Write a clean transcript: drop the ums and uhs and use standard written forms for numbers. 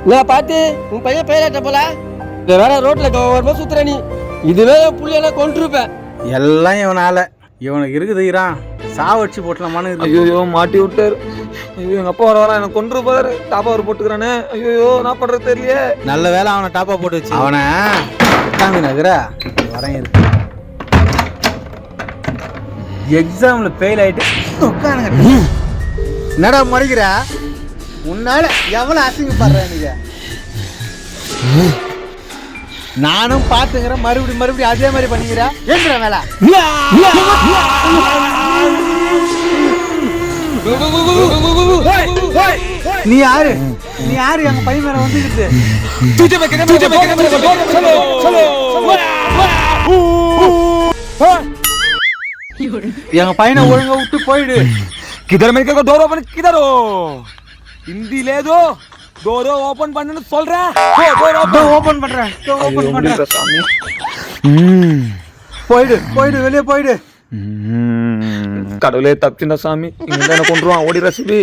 நான் பாத்து உன் பையன் பெயராட்ட போல வேற ரோட்ல வரும்போது சுத்துற நீ இதுவே என் புள்ளையெல்லாம் கொண்டிருப்பேன். எல்லாம் இவனால. இவனுக்கு இருக்குதுறான் சாவடிச்சு போட்டலாமான்னு. ஐயோ மாட்டி விட்டாரு. ஐயோ எங்க அப்பா வர எனக்கு கொண்டு போறாரு. டாப்பா அவர் போட்டுக்கிறானே. ஐயோ நான் பண்றது தெரியலையே. நல்ல வேலை அவனை டாப்பா போட்டு வச்சு அவனை தாங்க நகர வரேன் இருக்கு. எக்ஸாம்ல ஃபெயில் ஆயிட்டு என்னடா மறைக்கிற? உன்னால எவ்வளவு அசிங்கப்படுற நீங்க? நானும் பாத்துக்கிறேன். மறுபடியும் அதே மாதிரி பண்ணிக்கிறேன். ஏங்குற வேலை நீ யாரு எங்க பையன் மேல வந்துக்கிட்டு எங்க பையனை ஒழுங்கா விட்டு போயிடு. किधर मेरे को डोर ओपन किधर हो? हिंदी ले दो. डोर ओपन பண்ணனும் சொல்றேன். டோர் ஓபன் பண்றேன். சாமி. போயிடு வெளியே போயிடு. கடவுளே தப்பிச்சினா சாமி. இங்க என்ன கொன்றுவான் ஓடி ரசிபி.